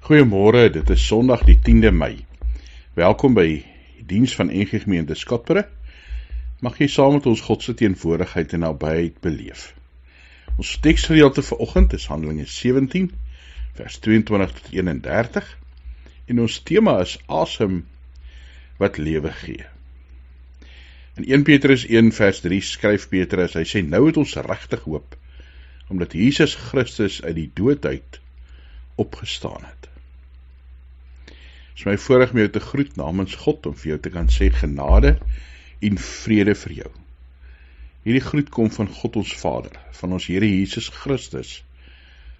Goeiemôre, dit is Sondag die 10de Mei. Welkom by die diens van NG Gemeente Skatbere. Mag jy saam met ons God se teenwoordigheid en nabyheid beleef. Ons teksgedeelte vir oggend is Handelinge 17, vers 22 tot 31. En ons tema is asem wat lewe gee. In 1 Petrus 1 vers 3 skryf Petrus, hy sê, nou het ons regtig hoop, omdat Jesus Christus uit die dood uit opgestaan het. Het is my voorreg om jou te groet namens God, om vir jou te kan sê genade en vrede vir jou. Hierdie groet kom van God ons Vader, van ons Here Jesus Christus,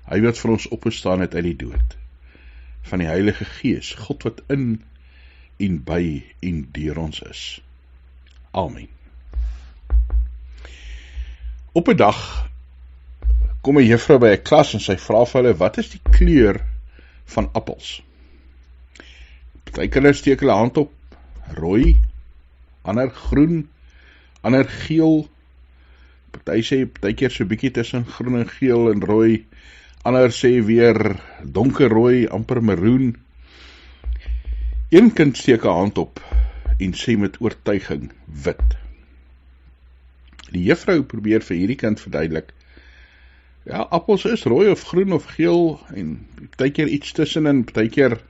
hy wat vir ons opgestaan het uit die dood, van die Heilige Gees, God wat in en by en deur ons is. Amen. Op 'n dag kom 'n juffrou by 'n klas en sy vra vir hulle, wat is die kleur van appels? Party kinders steek hulle hand op, rooi, ander groen, ander geel, party sê partykeer so bietjie tussen groen en geel en rooi, ander sê weer donkerrooi, amper maroon. Een kind steek 'n hand op en sê met oortuiging wit. Die juffrou probeer vir hierdie kind verduidelik, ja, appels is rooi of groen of geel en partykeer iets tussenin, partykeer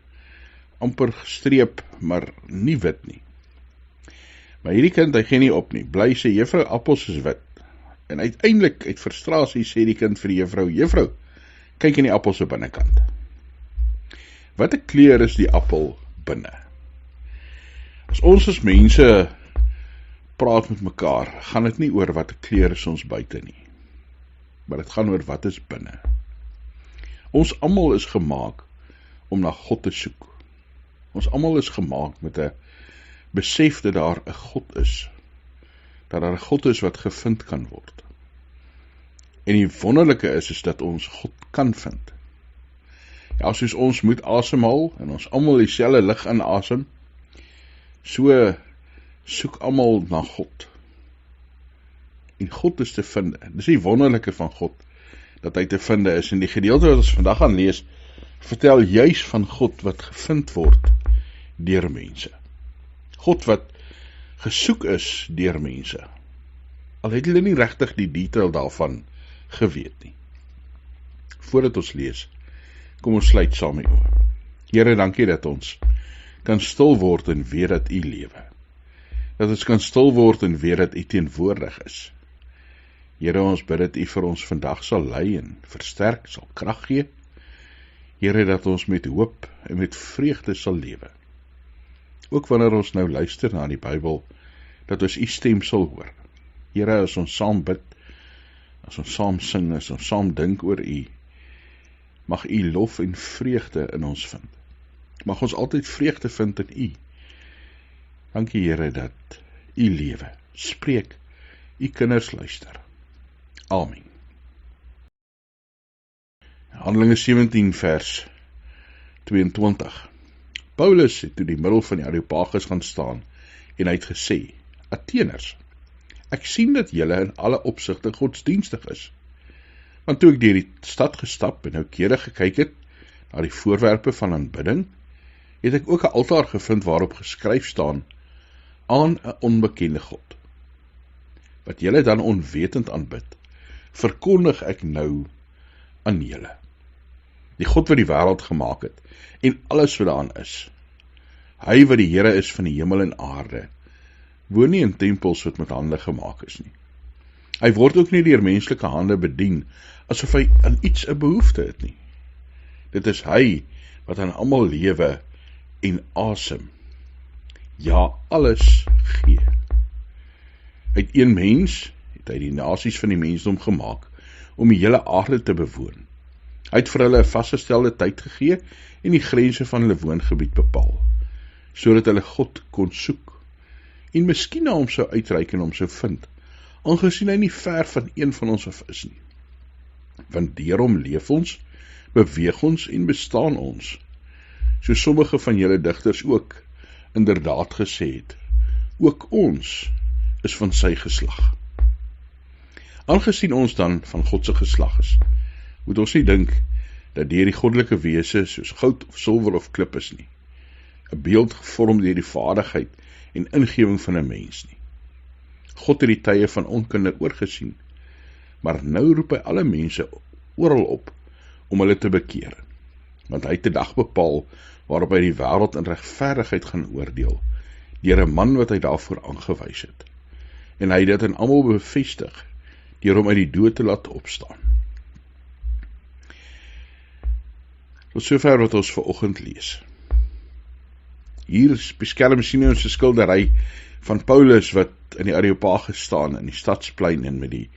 amper gestreep, maar nie wit nie. Maar hierdie kind, hy gee nie op nie, bly sê, juffrou, appels is wit. En uiteindelik, uit frustrasie, sê die kind vir die juffrou, kyk in die appel se binnekant. Wat 'n kleur is die appel binne? As ons as mense praat met mekaar, gaan dit nie oor wat 'n kleur is ons buite nie, maar dit gaan oor wat is binne. Ons almal is gemaak om na God te soek. Ons almal is gemaak met 'n besef dat daar 'n God is, dat daar 'n God is wat gevind kan word. En die wonderlike is dat ons God kan vind. Ja, soos ons moet asemhaal, en ons almal dieselfde lug inasem, so soek almal na God. En God is te vind. Dis die wonderlike van God, dat hy te vind is. En die gedeelte wat ons vandag gaan lees, vertel juis van God wat gevind word deur mense. God wat gesoek is deur mense. Al het hulle nie regtig die detail daarvan geweet nie. Voordat ons lees, kom ons sluit saam die oë. Here, dankie dat ons kan stil word en weet dat U lewe. Dat ons kan stil word en weet dat U teenwoordig is. Here, ons bid dat U vir ons vandag sal lei en versterk, sal krag gee. Here, dat ons met hoop en met vreugde sal lewe. Ook wanneer ons nou luister na die Bybel, dat ons U stem sal hoor. Here, as ons saam bid, as ons saam sing, as ons saam dink oor U, mag U lof en vreugde in ons vind. Mag ons altyd vreugde vind in U. Dankie Here dat U lewe. Spreek, U kinders luister. Amen. Handelinge 17 vers 22. Paulus het toe die middel van die Areopagus gaan staan en hy het gesê, Atheners, ek sien dat julle in alle opsigte godsdienstig is. Want toe ek deur die stad gestap en noukeurig gekyk het na die voorwerpe van aanbidding, het ek ook 'n altaar gevind waarop geskryf staan, aan 'n onbekende God. Wat julle dan onwetend aanbid, verkondig ek nou aan julle. Die God wat die wêreld gemaak het, en alles wat daarin is. Hy wat die Here is van die hemel en aarde, woon nie in tempels wat met hande gemaak is nie. Hy word ook nie deur menslike hande bedien, asof hy aan iets 'n behoefte het nie. Dit is hy wat aan almal lewe en asem. Ja, alles gee. Uit een mens het hy die nasies van die mensdom gemaak, om die hele aarde te bewoon. Hy het vir hulle 'n vasgestelde tyd gegee, en die grense van hulle woongebied bepaal, sodat hulle God kon soek, en miskien na hom sou uitreik en hom sou vind, aangesien hy nie ver van een van ons af is nie. Want deur hom leef ons, beweeg ons en bestaan ons, so sommige van julle digters ook inderdaad gesê het, ook ons is van sy geslag. Aangesien ons dan van God se geslag is, moet ons nie dink dat deur die goddelike wese soos goud of silwer of klip is nie, 'n beeld gevorm deur die vaardigheid en ingewing van 'n mens nie. God het die tye van onkunde oorgesien, maar nou roep hy alle mense oral op om hulle te bekeer, want hy het 'n dag bepaal waarop hy die wêreld in regverdigheid gaan oordeel, deur 'n man wat hy daarvoor aangewys het. En hy het dit in almal bevestig, deur hom uit die dood te laat opstaan. Tot sover wat ons vanoggend lees. Hier beskerm sien ons 'n skildery van Paulus wat in die Areopagus staan in die stadsplein en met die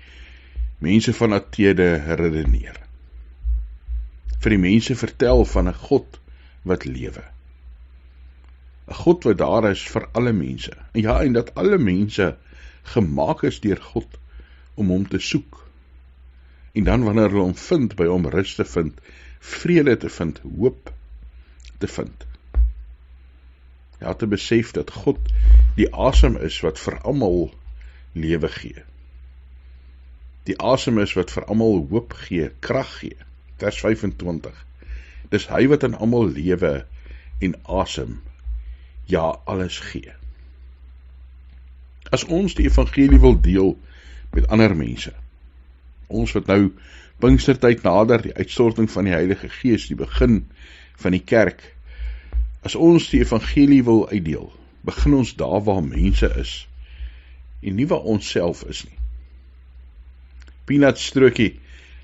mense van Athene redeneer. Vir die mense vertel van 'n God wat lewe. 'n God wat daar is vir alle mense. En dat alle mense gemaak is deur God om hom te soek. En dan wanneer hulle hom vind, by hom rus te vind, vrede te vind, hoop te vind. Ja, te besef dat God die asem is wat vir almal lewe gee. Die asem is wat vir almal hoop gee, krag gee. Vers 25. Dis hy wat aan almal lewe en asem, ja, alles gee. As ons die evangelie wil deel met ander mense, ons wat nou Pinkstertyd nader, die uitstorting van die Heilige Gees, die begin van die kerk, as ons die evangelie wil uitdeel, begin ons daar waar mense is, en nie waar ons self is nie. Peanut strokie,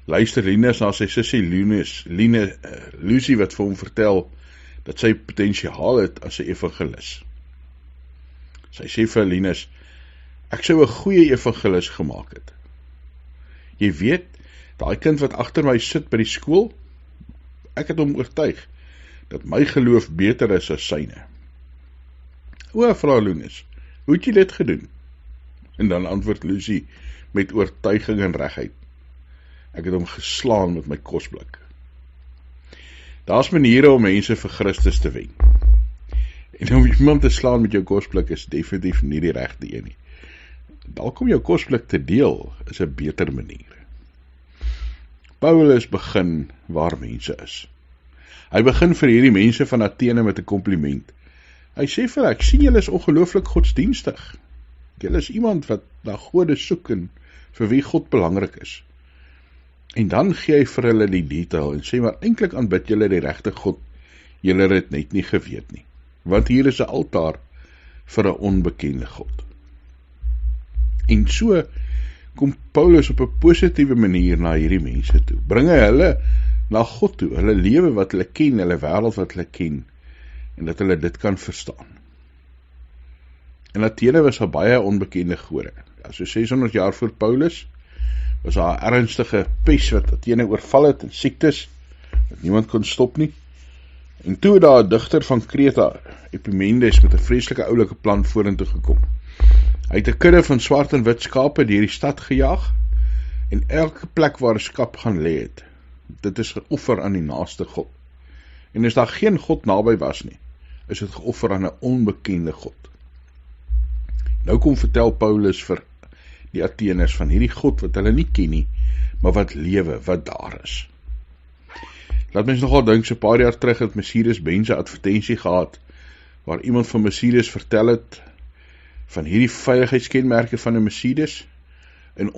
luister Linus na sy sussie Lucy wat vir hom vertel, dat sy potensiaal het as 'n evangelis. Sy sê vir Linus, ek sou 'n goeie evangelis gemaak het. Jy weet, daai kind wat agter my sit by die skool, ek het hom oortuig, dat my geloof beter is as syne. O, vra Linus, hoe het jy dit gedoen? En dan antwoord Lucy met oortuiging en regheid. Ek het hom geslaan met my kosblik. Daar's maniere om mense vir Christus te wen. En om iemand te slaan met jou kosblik is definitief nie die regte een nie. Dalk om jou kosblik te deel is 'n beter manier. Paulus begin waar mense is. Hy begin vir hierdie mense van Athene met 'n kompliment. Hy sê vir hulle, ek sien julle is ongelooflik godsdienstig. Julle is iemand wat na gode soek en vir wie God belangrik is. En dan gee hy vir hulle die detail en sê, maar eintlik aanbid julle die regte God, julle het dit net nie geweet nie. Want hier is 'n altaar vir 'n onbekende God. En so kom Paulus op 'n positiewe manier na hierdie mense toe. Bring hy hulle na God toe, hulle lewe wat hulle ken, hulle wêreld wat hulle ken, en dat hulle dit kan verstaan. In Athene was daar baie onbekende gode. Ja, so 600 jaar voor Paulus was daar 'n ernstige pes wat Athene oorval het en siektes wat niemand kon stop nie. En toe daar 'n digter van Kreta, Epimendes, met 'n vreeslike oulike plan vorentoe gekom. Hy het 'n kudde van swart en wit skape deur die stad gejaag en elke plek waar 'n skaap gaan lê het, dit is geoffer aan die naaste God. En as daar geen God naby was nie, is dit geoffer aan 'n onbekende God. Nou kom vertel Paulus vir die Atheners van hierdie God wat hulle nie ken nie, maar wat lewe, wat daar is. Laat mens nogal dink, so 'n paar jaar terug het Mercedes-Benz 'n advertensie gehad, waar iemand van Mercedes vertel het van hierdie veiligheidskenmerke van 'n Mercedes, en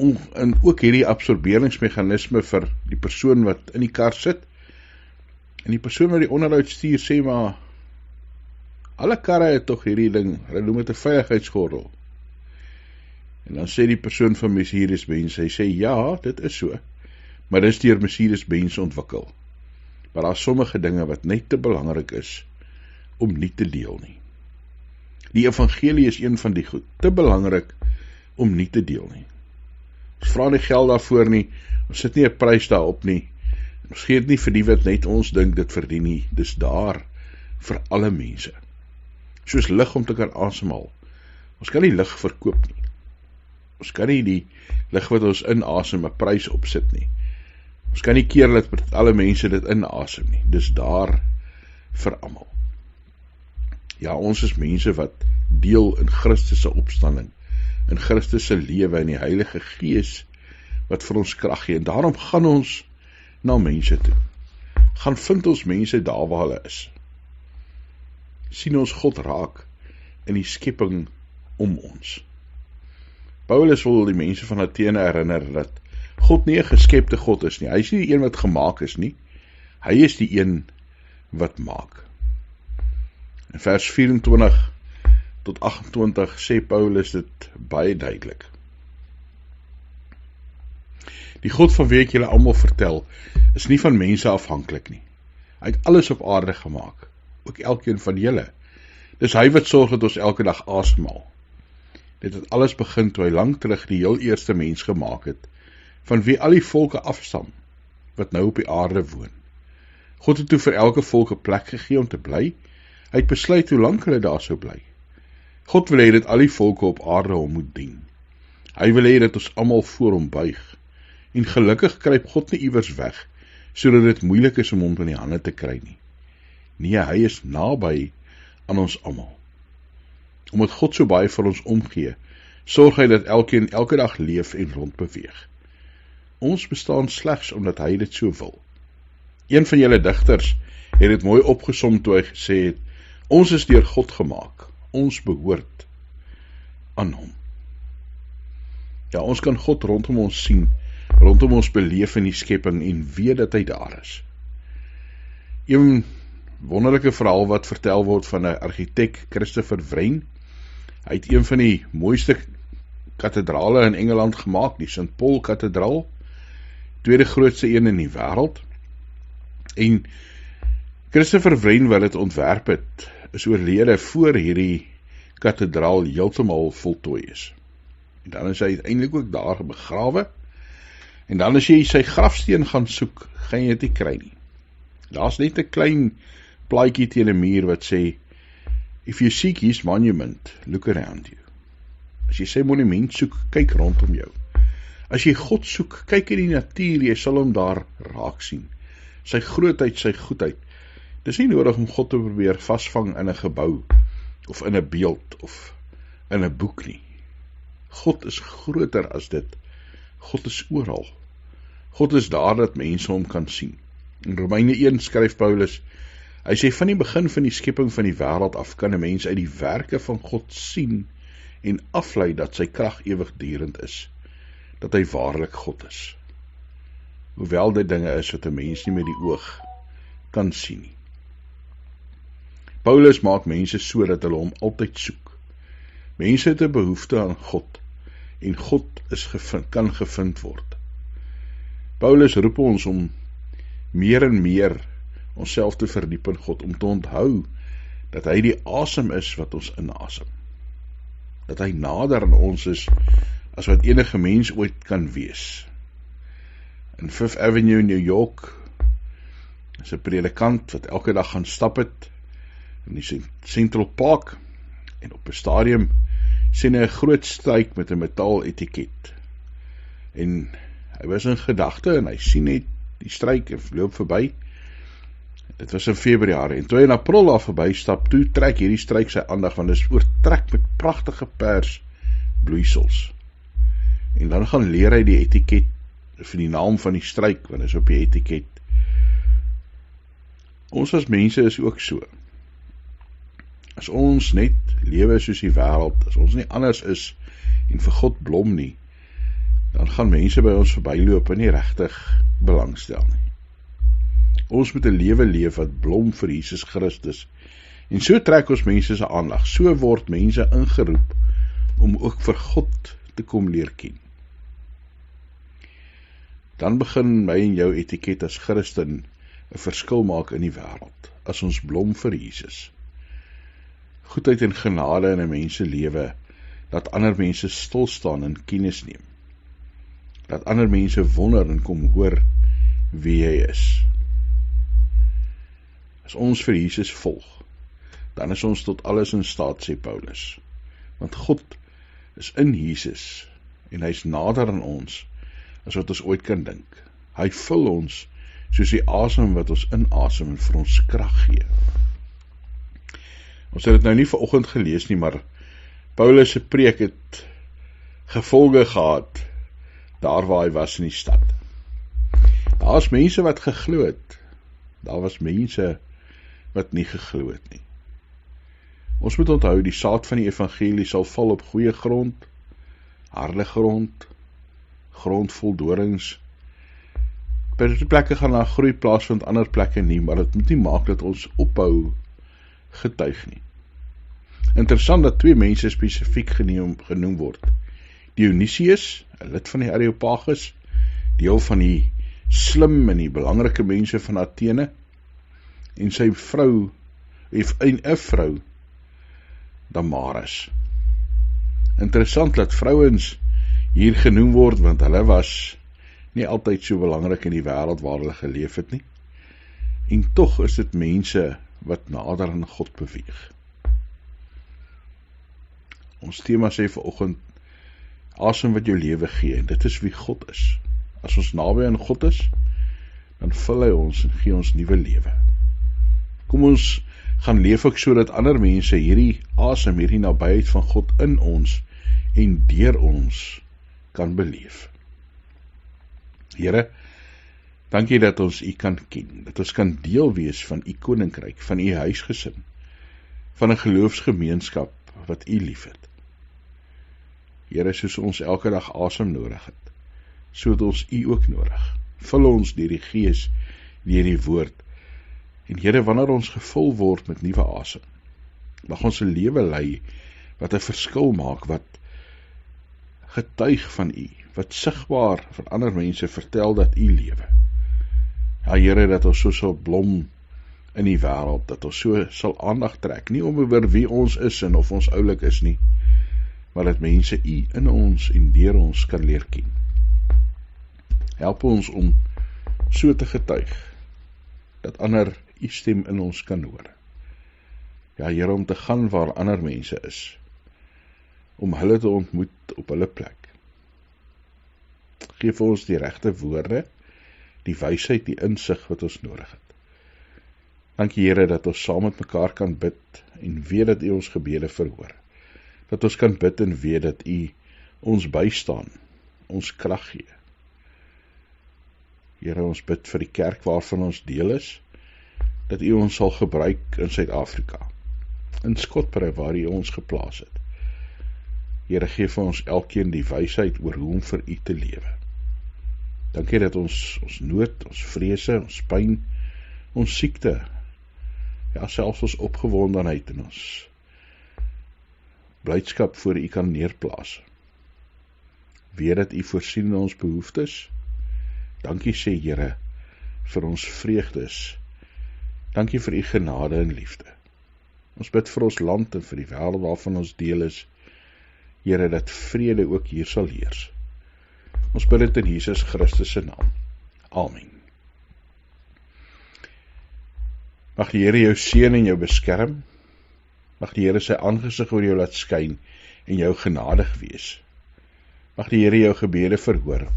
ook hierdie absorberingsmeganisme vir die persoon wat in die kar sit, en die persoon wat die onderhoud stuur sê, maar alle karre het tog hierdie ding, hulle noem dit 'n veiligheidsgordel. En dan sê die persoon van Mercedes-Benz, hy sê, ja, dit is so, maar dit is deur Mercedes-Benz ontwikkel. Maar daar is sommige dinge wat net te belangrik is om nie te deel nie. Die evangelie is een van die goed, te belangrik om nie te deel nie. Ons vra nie geld daarvoor nie, ons sit nie 'n prys daarop nie, ons gee dit nie vir die wat net ons dink dit verdien nie, dis daar vir alle mense. Soos lig om te kan asemhaal. Ons kan nie lig verkoop nie. Ons kan nie die lig wat ons inasem 'n prys opsit nie. Ons kan nie keer dat alle mense dit inasem nie. Dis daar vir almal. Ja, ons is mense wat deel in Christus se opstanding, in Christus se lewe en die Heilige Gees wat vir ons krag gee. En daarom gaan ons na mense toe. gaan vind ons mense daar waar hulle is. Sien ons God raak in die skepping om ons. Paulus wil die mense van Athene herinner dat God nie 'n geskepte God is nie. Hy is nie die een wat gemaak is nie. Hy is die een wat maak. In vers 24 tot 28 sê Paulus dit baie duidelik. Die God van wie ek julle almal vertel, is nie van mense afhanklik nie. Hy het alles op aarde gemaak, ook elkeen van julle. Dis hy wat sorg dat ons elke dag asemhaal. Dit het alles begin toe hy lang terug die heel eerste mens gemaak het, van wie al die volke afstam, wat nou op die aarde woon. God het toe vir elke volk 'n plek gegee om te bly. Hy het besluit hoe lank hulle daar sou bly. God wil hê dat al die volke op aarde hom moet dien. Hy wil hê dat ons almal voor hom buig. En gelukkig kruip God nie iewers weg, sodat dit moeilik is om hom in die hande te kry nie. Nee, hy is naby aan ons almal. Omdat God so baie vir ons omgee, sorg hy dat elkeen elke dag leef en rondbeweeg. Ons bestaan slegs omdat hy dit so wil. Een van julle digters het dit mooi opgesom toe hy gesê het, ons is deur God gemaak, ons behoort aan hom. Ja, ons kan God rondom ons sien, rondom ons beleef in die skepping en weet dat hy daar is. Een wonderlike verhaal wat vertel word van 'n argitek, Christopher Wren. Hy het een van die mooiste kathedrale in Engeland gemaak, die St. Paul kathedraal, tweede grootste een in die wêreld. En Christopher Wren wat dit ontwerp het, is oorlede voor hierdie kathedraal heeltemal voltooi is. En dan is hy uiteindelik ook daar begrawe. En dan as jy sy grafsteen gaan soek, gaan jy dit nie kry nie. Daar's net 'n klein plaatjie teen 'n muur wat sê, if you seek his monument, look around you. As jy sy monument soek, kyk rondom jou. As jy God soek, kyk in die natuur, jy sal hom daar raak sien. Sy grootheid, sy goedheid. Dis nie nodig om God te probeer vasvang in 'n gebou, of in 'n beeld, of in 'n boek nie. God is groter as dit. God is oral. God is daar dat mense hom kan sien. In Romeine 1 skryf Paulus, hy sê van die begin van die skepping van die wêreld af kan 'n mens uit die werke van God sien en aflei dat sy krag ewigdurend is, dat hy waarlik God is. Hoewel dit dinge is wat 'n mens nie met die oog kan sien nie. Paulus maak mense so dat hulle hom altyd soek. Mense het 'n behoefte aan God en God kan gevind word. Paulus roep ons om meer en meer onsself te verdiep in God, om te onthou dat hy die asem is wat ons inasem. Dat hy nader aan ons is as wat enige mens ooit kan wees. In Fifth Avenue, New York, is 'n predikant wat elke dag gaan stap het in die Central Park, en op 'n stadium sien hy 'n groot struik met 'n metaal etiket. En hy was in gedagte en hy sien net die struik en loop verby. Dit was in Februarie, en toe hy in April daar verby stap, toe trek hierdie struik sy aandag, want dit is oortrek met pragtige pers bloeisels. En dan gaan leer hy die etiket, vir die naam van die struik, want dit is op die etiket. Ons as mense is ook so. As ons net lewe soos die wêreld, as ons nie anders is en vir God blom nie, dan gaan mense by ons verbyloop en nie regtig belangstel nie. Ons moet 'n lewe leef wat blom vir Jesus Christus, en so trek ons mense se aandag, so word mense ingeroep om ook vir God te kom leer ken. Dan begin my en jou etiket as Christen 'n verskil maak in die wêreld, as ons blom vir Jesus. Goedheid en genade in 'n mens se lewe, dat ander mense stil staan en kennis neem. Dat ander mense wonder en kom hoor wie hy is. As ons vir Jesus volg, dan is ons tot alles in staat, sê Paulus. Want God is in Jesus, en hy is nader aan ons, as wat ons ooit kan dink. Hy vul ons, soos die asem wat ons inasem en vir ons krag gee. Ons het dit nou nie vanoggend gelees nie, maar Paulus se preek het gevolge gehad, daar waar hy was in die stad. Daar is mense wat geglo het, Daar was mense wat nie geglo het nie. Ons moet onthou, die saad van die evangelie sal val op goeie grond, harde grond, grond vol dorings. By die plekke gaan daar groei plaasvind, ander plekke nie, maar dit moet nie maak dat ons ophou getuig nie. Interessant dat 2 mense spesifiek genoem word. Dionysius, 'n lid van die Areopagus, deel van die slim en die belangrike mense van Athene, en sy vrou, en 'n vrou, Damaris. Interessant dat vrouens hier genoem word, want hulle was nie altyd so belangrik in die wêreld waar hulle geleef het nie. En tog is dit mense wat nader aan God beweeg. Ons tema sê vanoggend, asem wat jou lewe gee, en dit is wie God is. As ons naby aan God is, dan vul hy ons en gee ons nuwe lewe. Kom ons gaan leef ook so dat ander mense hierdie asem, hierdie nabyheid van God in ons en deur ons kan beleef. Here, dankie dat ons U kan ken, dat ons kan deel wees van U koninkryk, van U huisgesin, van 'n geloofsgemeenskap wat U liefhet. Here, soos ons elke dag asem nodig het, so het ons U ook nodig. Vul ons deur die Gees, deur die woord. En Here, wanneer ons gevul word met nuwe asem, mag ons 'n lewe lei wat 'n verskil maak, wat getuig van U, wat sigbaar vir ander mense vertel dat U lewe. Ja, Here, dat ons so sal blom in die wêreld, dat ons so sal aandag trek, nie om oor wie ons is en of ons oulik is nie, maar dat mense U in ons en deur ons kan leer ken. Help ons om so te getuig, dat ander U stem in ons kan hoor. Ja, Here, om te gaan waar ander mense is, om hulle te ontmoet op hulle plek. Geef ons die regte woorde, die wysheid, die insig wat ons nodig het. Dankie Here dat ons saam met mekaar kan bid en weet dat U ons gebede verhoor. Dat ons kan bid en weet dat U ons bystaan, ons krag gee. Here, ons bid vir die kerk waarvan ons deel is, dat U ons sal gebruik in Suid-Afrika, in Skotbrei waar U ons geplaas het. Here, gee vir ons elkeen die wysheid oor hoe om vir U te lewe. Dankie dat ons nood, ons vrese, ons pyn, ons siekte, ja, selfs ons opgewondenheid en ons blydskap voor U kan neerplaas. Weet dat U voorsien in ons behoeftes. Dankie sê Here vir ons vreugdes. Dankie vir U genade en liefde. Ons bid vir ons land en vir die wêreld waarvan ons deel is. Here, dat vrede ook hier sal heers. Ons bid dit in Jesus Christus se naam. Amen. Mag die Here jou seën en jou beskerm. Mag die Here sy aangesig oor jou laat skyn en jou genadig wees. Mag die Here jou gebede verhoor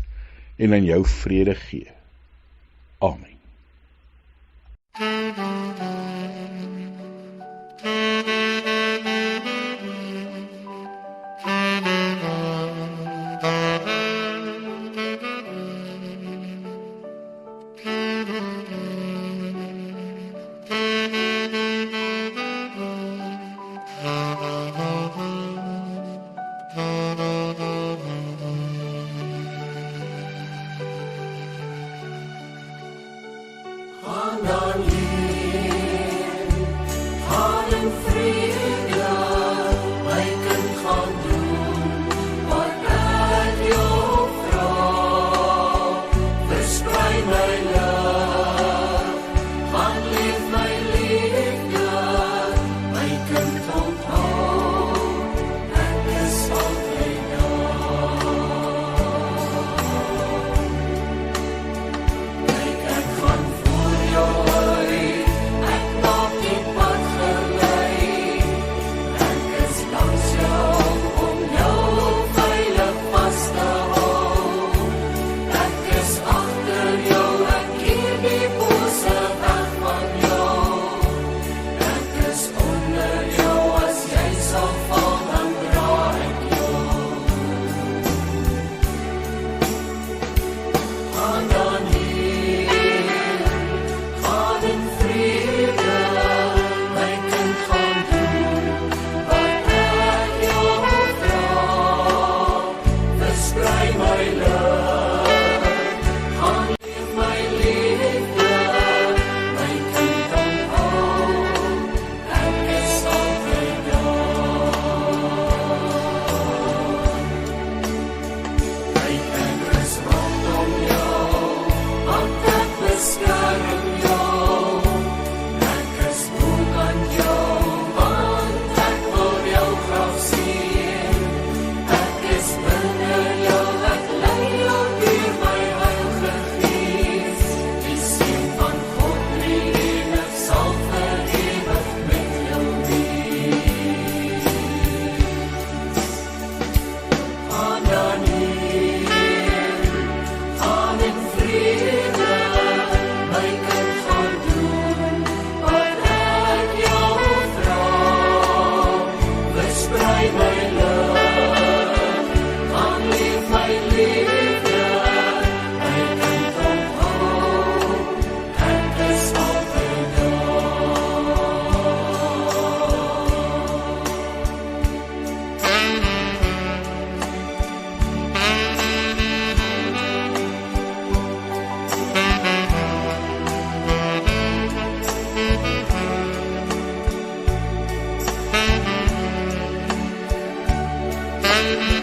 en aan jou vrede gee. Amen. Thank you.